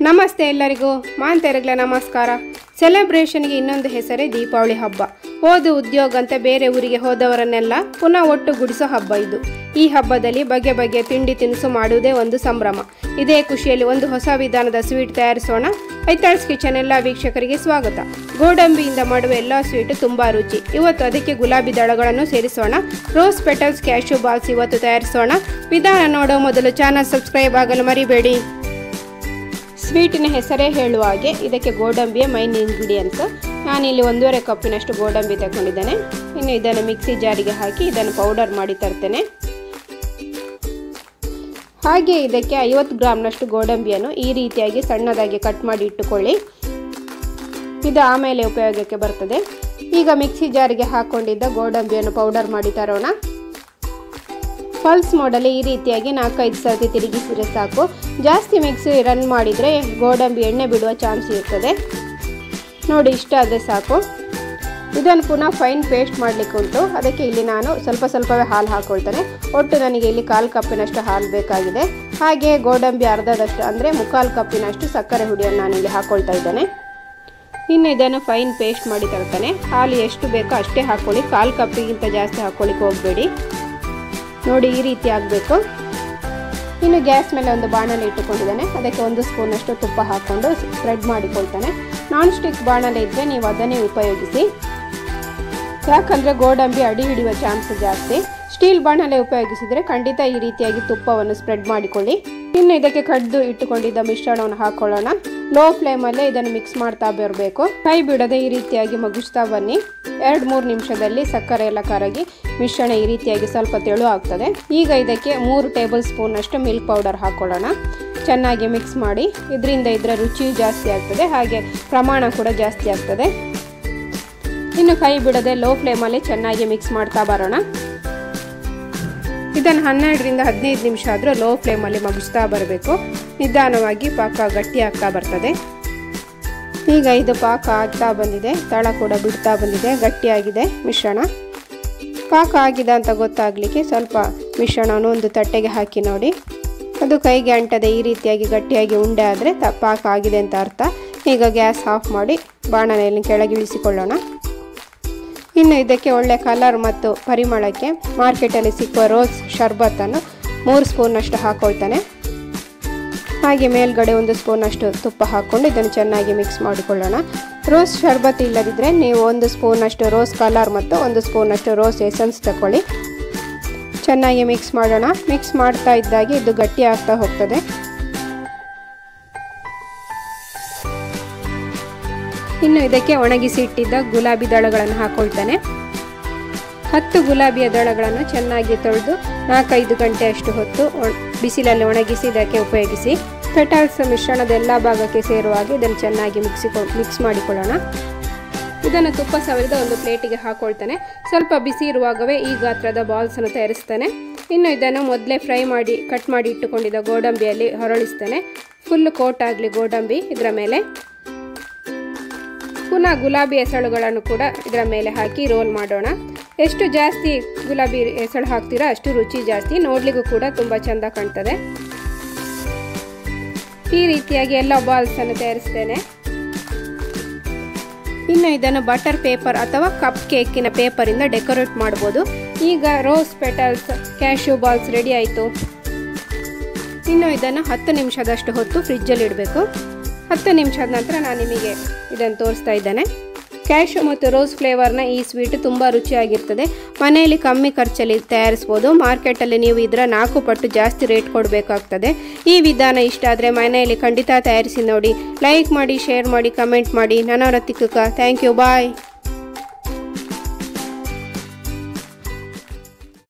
ನಮಸ್ತೆ ಎಲ್ಲರಿಗೂ ಮಾಂತೇರಗ್ಲ ನಮಸ್ಕಾರ. ಸೆಲೆಬ್ರೇಷನ್ಗೆ ಇನ್ನೊಂದು ಹೆಸರೇ ದೀಪಾವಳಿ ಹಬ್ಬ. ಓದು ಉದ್ಯೋಗ ಅಂತ ಬೇರೆ ಊರಿಗೆ ಹೋದವರನ್ನೆಲ್ಲ ಪುನಃ ಒಟ್ಟುಗೂಡಿಸೋ ಹಬ್ಬ ಇದು. ಈ ಹಬ್ಬದಲ್ಲಿ ಬಗೆ ಬಗೆಯ ತಿಂಡಿ ತಿನಿಸು ಮಾಡುವುದೇ ಒಂದು ಸಂಭ್ರಮ. ಇದೇ ಖುಷಿಯಲ್ಲಿ ಒಂದು ಹೊಸ ವಿಧಾನದ ಸ್ವೀಟ್ ತಯಾರಿಸೋಣ. ಐತಾಳ್ಸ್ ಕಿಚನ್ ಎಲ್ಲ ವೀಕ್ಷಕರಿಗೆ ಸ್ವಾಗತ. ಗೋಡಂಬಿಯಿಂದ ಮಾಡುವ ಎಲ್ಲ ಸ್ವೀಟು ತುಂಬ ರುಚಿ. ಇವತ್ತು ಅದಕ್ಕೆ ಗುಲಾಬಿ ದಳಗಳನ್ನು ಸೇರಿಸೋಣ. ರೋಸ್ ಪೆಟಲ್ಸ್ ಕ್ಯಾಶ್ಯೂ ಬಾಲ್ಸ್ ಇವತ್ತು ತಯಾರಿಸೋಣ. ವಿಧಾನ ನೋಡೋ ಮೊದಲು ಚಾನಲ್ ಸಬ್ಸ್ಕ್ರೈಬ್ ಆಗಲು ಮರಿಬೇಡಿ. ಸ್ವೀಟಿನ ಹೆಸರೇ ಹೇಳುವ ಹಾಗೆ ಇದಕ್ಕೆ ಗೋಡಂಬಿಯ ಮೈನ್ ಇಂಗ್ರೀಡಿಯೆಂಟ್ಸ್. ನಾನಿಲ್ಲಿ 1.5 ಕಪ್ಪಿನಷ್ಟು ಗೋಡಂಬಿ ತಗೊಂಡಿದ್ದೇನೆ. ಇನ್ನು ಇದನ್ನು ಮಿಕ್ಸಿ ಜಾರಿಗೆ ಹಾಕಿ ಇದನ್ನು ಪೌಡರ್ ಮಾಡಿ ತರ್ತೇನೆ. ಹಾಗೆ ಇದಕ್ಕೆ 50 ಗ್ರಾಮ್ನಷ್ಟು ಗೋಡಂಬಿಯನ್ನು ಈ ರೀತಿಯಾಗಿ ಸಣ್ಣದಾಗಿ ಕಟ್ ಮಾಡಿ ಇಟ್ಟುಕೊಳ್ಳಿ. ಇದು ಆಮೇಲೆ ಉಪಯೋಗಕ್ಕೆ ಬರ್ತದೆ. ಈಗ ಮಿಕ್ಸಿ ಜಾರಿಗೆ ಹಾಕೊಂಡಿದ್ದ ಗೋಡಂಬಿಯನ್ನು ಪೌಡರ್ ಮಾಡಿ ತರೋಣ. ಪಲ್ಸ್ ಮೋಡಲ್ಲಿ ಈ ರೀತಿಯಾಗಿ 4-5 ಸರ್ತಿ ತಿರುಗಿಸಿದ್ರೆ ಸಾಕು. ಜಾಸ್ತಿ ಮಿಕ್ಸಿ ರನ್ ಮಾಡಿದರೆ ಗೋಡಂಬಿ ಎಣ್ಣೆ ಬಿಡುವ ಚಾನ್ಸ್ ಇರ್ತದೆ. ನೋಡಿ, ಇಷ್ಟ ಆದರೆ ಸಾಕು. ಇದನ್ನು ಪುನಃ ಫೈನ್ ಪೇಸ್ಟ್ ಮಾಡಲಿಕ್ಕೆ ಉಂಟು. ಅದಕ್ಕೆ ಇಲ್ಲಿ ನಾನು ಸ್ವಲ್ಪವೇ ಹಾಲು ಹಾಕ್ಕೊಳ್ತೇನೆ. ಒಟ್ಟು ನನಗೆ ಇಲ್ಲಿ 1/4 ಕಪ್ಪಿನಷ್ಟು ಹಾಲು ಬೇಕಾಗಿದೆ. ಹಾಗೆ ಗೋಡಂಬಿ ಅರ್ಧದಷ್ಟು ಅಂದರೆ 3/4 ಕಪ್ಪಿನಷ್ಟು ಸಕ್ಕರೆ ಹುಡಿಯನ್ನು ನಾನಿಲ್ಲಿ ಹಾಕ್ಕೊಳ್ತಾ ಇದ್ದೇನೆ. ಇನ್ನು ಇದನ್ನು ಫೈನ್ ಪೇಸ್ಟ್ ಮಾಡಿ ತರ್ತೇನೆ. ಹಾಲು ಎಷ್ಟು ಬೇಕೋ ಅಷ್ಟೇ ಹಾಕ್ಕೊಳ್ಳಿ. 1/4 ಕಪ್ಪಿಗಿಂತ ಜಾಸ್ತಿ ಹಾಕ್ಕೊಳ್ಳಿಕ್ಕೆ ಹೋಗಬೇಡಿ. ನೋಡಿ, ಈ ರೀತಿ ಆಗಬೇಕು. ಇನ್ನು ಗ್ಯಾಸ್ ಮೇಲೆ ಒಂದು ಬಾಣಲೆ ಇಟ್ಟುಕೊಂಡಿದ್ದೇನೆ. ಅದಕ್ಕೆ 1 ಸ್ಪೂನಷ್ಟು ತುಪ್ಪ ಹಾಕ್ಕೊಂಡು ಸ್ಪ್ರೆಡ್ ಮಾಡಿಕೊಳ್ತೇನೆ. ನಾನ್ ಸ್ಟಿಕ್ ಬಾಣಲೆ ಇದ್ದರೆ ನೀವು ಅದನ್ನೇ ಉಪಯೋಗಿಸಿ. ಯಾಕಂದರೆ ಗೋಡಂಬಿ ಅಡಿ ಹಿಡಿಯುವ ಚಾನ್ಸ್ ಜಾಸ್ತಿ. ಸ್ಟೀಲ್ ಬಾಣಲೆ ಉಪಯೋಗಿಸಿದರೆ ಖಂಡಿತ ಈ ರೀತಿಯಾಗಿ ತುಪ್ಪವನ್ನು ಸ್ಪ್ರೆಡ್ ಮಾಡಿಕೊಳ್ಳಿ. ಇನ್ನು ಇದಕ್ಕೆ ಕಡ್ದು ಇಟ್ಟುಕೊಂಡಿದ್ದ ಮಿಶ್ರಣವನ್ನು ಹಾಕೊಳ್ಳೋಣ. ಲೋ ಫ್ಲೇಮಲ್ಲೇ ಇದನ್ನು ಮಿಕ್ಸ್ ಮಾಡ್ತಾ ಬರಬೇಕು. ಕೈ ಬಿಡದೆ ಈ ರೀತಿಯಾಗಿ ಮಗುಚ್ತಾ ಬನ್ನಿ. 2-3 ನಿಮಿಷದಲ್ಲಿ ಸಕ್ಕರೆ ಎಲ್ಲ ಕರಗಿ ಮಿಶ್ರಣ ಈ ರೀತಿಯಾಗಿ ಸ್ವಲ್ಪ ತೆಳು ಆಗ್ತದೆ. ಈಗ ಇದಕ್ಕೆ 3 ಟೇಬಲ್ ಸ್ಪೂನಷ್ಟು ಮಿಲ್ಕ್ ಪೌಡರ್ ಹಾಕೊಳ್ಳೋಣ. ಚೆನ್ನಾಗಿ ಮಿಕ್ಸ್ ಮಾಡಿ. ಇದರ ರುಚಿಯೂ ಜಾಸ್ತಿ ಆಗ್ತದೆ, ಹಾಗೆ ಪ್ರಮಾಣ ಕೂಡ ಜಾಸ್ತಿ ಆಗ್ತದೆ. ಇನ್ನು ಕೈ ಬಿಡದೆ ಲೋ ಫ್ಲೇಮಲ್ಲಿ ಚೆನ್ನಾಗಿ ಮಿಕ್ಸ್ ಮಾಡ್ತಾ ಬರೋಣ. ಇದನ್ನು 12ರಿಂದ 15 ನಿಮಿಷ ಆದರೂ ಲೋ ಫ್ಲೇಮಲ್ಲಿ ಮಗುಚ್ತಾ ಬರಬೇಕು. ನಿಧಾನವಾಗಿ ಪಾಕ ಗಟ್ಟಿ ಆಗ್ತಾ ಬರ್ತದೆ. ಈಗ ಇದು ಪಾಕ ಆಗ್ತಾ ಬಂದಿದೆ, ತಳ ಕೂಡ ಬಿಡ್ತಾ ಬಂದಿದೆ, ಗಟ್ಟಿಯಾಗಿದೆ ಮಿಶ್ರಣ. ಪಾಕ ಆಗಿದೆ ಅಂತ ಗೊತ್ತಾಗಲಿಕ್ಕೆ ಸ್ವಲ್ಪ ಮಿಶ್ರಣವನ್ನು ಒಂದು ತಟ್ಟೆಗೆ ಹಾಕಿ ನೋಡಿ. ಅದು ಕೈಗೆ ಅಂಟದೆ ಈ ರೀತಿಯಾಗಿ ಗಟ್ಟಿಯಾಗಿ ಉಂಡೆ ಆದರೆ ಪಾಕ ಆಗಿದೆ ಅಂತ ಅರ್ಥ. ಈಗ ಗ್ಯಾಸ್ ಆಫ್ ಮಾಡಿ ಬಾಣಲೆಯನ್ನು ಕೆಳಗಿಳಿಸಿಕೊಳ್ಳೋಣ. ಇನ್ನು ಇದಕ್ಕೆ ಒಳ್ಳೆ ಕಲರ್ ಮತ್ತು ಪರಿಮಳಕ್ಕೆ ಮಾರ್ಕೆಟಲ್ಲಿ ಸಿಕ್ಕುವ ರೋಸ್ ಶರ್ಬತ್ತನ್ನು 3 ಸ್ಪೂನಷ್ಟು ಹಾಕ್ಕೊಳ್ತಾನೆ. ಹಾಗೆ ಮೇಲ್ಗಡೆ 1 ಸ್ಪೂನಷ್ಟು ತುಪ್ಪ ಹಾಕ್ಕೊಂಡು ಇದನ್ನು ಚೆನ್ನಾಗಿ ಮಿಕ್ಸ್ ಮಾಡಿಕೊಳ್ಳೋಣ. ರೋಸ್ ಶರ್ಬತ್ ಇಲ್ಲದಿದ್ದರೆ ನೀವು 1 ಸ್ಪೂನಷ್ಟು ರೋಸ್ ಕಲರ್ ಮತ್ತು 1 ಸ್ಪೂನಷ್ಟು ರೋಸ್ ಎಸೆನ್ಸ್ ತಗೊಳ್ಳಿ. ಚೆನ್ನಾಗಿ ಮಿಕ್ಸ್ ಮಾಡೋಣ. ಮಿಕ್ಸ್ ಮಾಡ್ತಾ ಇದ್ದಾಗೆ ಇದು ಗಟ್ಟಿ ಆಗ್ತಾ ಹೋಗ್ತದೆ. ಇನ್ನು ಇದಕ್ಕೆ ಒಣಗಿಸಿ ಇಟ್ಟಿದ್ದ ಗುಲಾಬಿ ದಳಗಳನ್ನು ಹಾಕ್ಕೊಳ್ತಾನೆ. 10 ಗುಲಾಬಿಯ ದಳಗಳನ್ನು ಚೆನ್ನಾಗಿ ತೊಳೆದು 4-5 ಗಂಟೆಯಷ್ಟು ಹೊತ್ತು ಬಿಸಿಲಲ್ಲಿ ಒಣಗಿಸಿ ಇದಕ್ಕೆ ಉಪಯೋಗಿಸಿ. ಪೆಟಲ್ಸ್ ಮಿಶ್ರಣದ ಎಲ್ಲ ಭಾಗಕ್ಕೆ ಸೇರುವಾಗ ಇದನ್ನು ಚೆನ್ನಾಗಿ ಮಿಕ್ಸ್ ಮಾಡಿಕೊಳ್ಳೋಣ. ಇದನ್ನು ತುಪ್ಪ ಸವರಿದ ಒಂದು ಪ್ಲೇಟಿಗೆ ಹಾಕ್ಕೊಳ್ತಾನೆ. ಸ್ವಲ್ಪ ಬಿಸಿ ಇರುವಾಗವೇ ಈ ಗಾತ್ರದ ಬಾಲ್ಸನ್ನು ತಯಾರಿಸ್ತಾನೆ. ಇನ್ನು ಇದನ್ನು ಮೊದಲೇ ಫ್ರೈ ಮಾಡಿ ಕಟ್ ಮಾಡಿ ಇಟ್ಟುಕೊಂಡಿದ್ದ ಗೋಡಂಬಿಯಲ್ಲಿ ಹೊರಳಿಸ್ತಾನೆ. ಫುಲ್ ಕೋಟ್ ಆಗಲಿ ಗೋಡಂಬಿ ಇದರ ಮೇಲೆ. ಪುನಃ ಗುಲಾಬಿ ಎಸಳುಗಳನ್ನು ಕೂಡ ಇದರ ಮೇಲೆ ಹಾಕಿ ರೋಲ್ ಮಾಡೋಣ. ಎಷ್ಟು ಜಾಸ್ತಿ ಗುಲಾಬಿ ಎಸಳು ಹಾಕ್ತೀರಾ ಅಷ್ಟು ರುಚಿ ಜಾಸ್ತಿ, ನೋಡ್ಲಿಕ್ಕೂ ಕೂಡ ತುಂಬ ಚೆಂದ ಕಾಣ್ತದೆ. ಈ ರೀತಿಯಾಗಿ ಎಲ್ಲ ಬಾಲ್ಸನ್ನು ತಯಾರಿಸ್ತೇನೆ. ಇನ್ನು ಇದನ್ನು ಬಟರ್ ಪೇಪರ್ ಅಥವಾ ಕಪ್ ಕೇಕಿನ ಪೇಪರಿಂದ ಡೆಕೋರೇಟ್ ಮಾಡ್ಬೋದು. ಈಗ rose petals cashew balls ready ಆಯಿತು. ಇನ್ನು ಇದನ್ನು 10 ನಿಮಿಷದಷ್ಟು ಹೊತ್ತು ಫ್ರಿಜ್ಜಲ್ಲಿ ಇಡಬೇಕು. 10 ನಿಮಿಷದ ನಂತರ ನಾನು ನಿಮಗೆ ಇದನ್ನು ತೋರಿಸ್ತಾ ಇದ್ದೇನೆ. ಕ್ಯಾಶ್ಯೂ ಮತ್ತು ರೋಸ್ ಫ್ಲೇವರ್ನ ಈ ಸ್ವೀಟ್ ತುಂಬ ರುಚಿಯಾಗಿರ್ತದೆ. ಮನೆಯಲ್ಲಿ ಕಮ್ಮಿ ಖರ್ಚಲ್ಲಿ ತಯಾರಿಸ್ಬೋದು. ಮಾರ್ಕೆಟಲ್ಲಿ ನೀವು ಇದರ 4 ಪಟ್ಟು ಜಾಸ್ತಿ ರೇಟ್ ಕೊಡಬೇಕಾಗ್ತದೆ. ಈ ವಿಧಾನ ಇಷ್ಟ ಆದರೆ ಮನೆಯಲ್ಲಿ ಖಂಡಿತ ತಯಾರಿಸಿ ನೋಡಿ. ಲೈಕ್ ಮಾಡಿ, ಶೇರ್ ಮಾಡಿ, ಕಮೆಂಟ್ ಮಾಡಿ. ನನ್ನ ರತಿಕುಕ. Thank you. ಬಾಯ್.